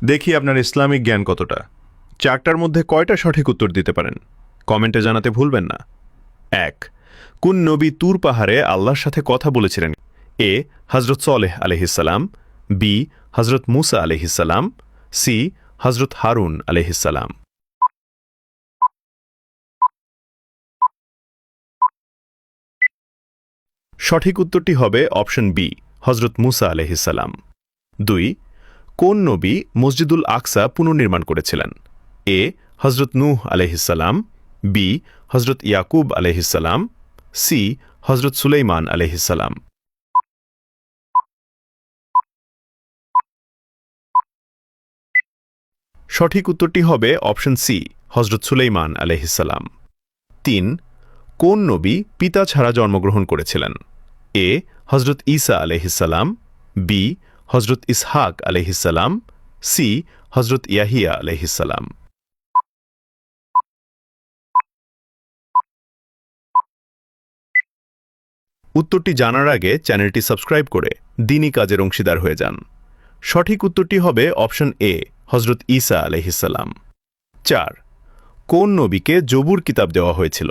দেখি আপনার ইসলামিক জ্ঞান কতটা। চারটার মধ্যে কয়টা সঠিক উত্তর দিতে পারেন কমেন্টে জানাতে ভুলবেন না। ১. কোন নবী তুর পাহাড়ে আল্লাহর সাথে কথা বলেছিলেন? এ. হজরত সলেহ আলহিসাল্লাম, বি. হজরত মুসা আলহিসাল্লাম, সি. হজরত হারুন আলহিসাল্লাম। সঠিক উত্তরটি হবে অপশন বি, হজরত মুসা আলহিসাল্লাম। ২. কোন নবী মসজিদুল আকসা পুনর্নির্মাণ করেছিলেন? এ. হজরত নূহ আলহিসাল্লাম, বি. হজরত ইয়াকুব আলহিসাল্লাম, সি. হজরত সুলাইমান আলহিসাল্লাম। সঠিক উত্তরটি হবে অপশন সি, হজরত সুলাইমান আলহিসাল্লাম। ৩. কোন নবী পিতা ছাড়া জন্মগ্রহণ করেছিলেন? এ. হজরত ঈসা আলহিসাল্লাম, বি. হজরত ইসহাক আলহিসাল্লাম, সি. হজরত ইয়াহিয়া আলহিসাল্লাম। উত্তরটি জানার আগে চ্যানেলটি সাবস্ক্রাইব করে দ্বীনি কাজের অংশীদার হয়ে যান। সঠিক উত্তরটি হবে অপশন এ, হজরত ঈসা আলহিসাল্লাম। ৪. কোন নবীকে জবুর কিতাব দেওয়া হয়েছিল?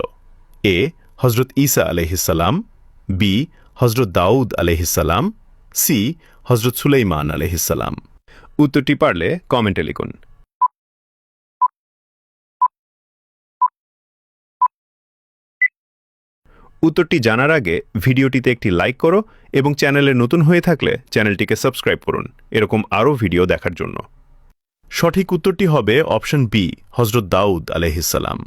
এ. হজরত ঈসা আলহিসাল্লাম, বি. হজরত দাউদ আলহিসাল্লাম, সি. হজরত সুলাইমান আলহিসাল্লাম। উত্তরটি পারলে কমেন্টে লিখুন। উত্তরটি জানার আগে ভিডিওটিতে একটি লাইক করো এবং চ্যানেলে নতুন হয়ে থাকলে চ্যানেলটিকে সাবস্ক্রাইব করুন এরকম আরও ভিডিও দেখার জন্য। সঠিক উত্তরটি হবে অপশন বি, হজরত দাউদ আলহিসাল্লাম।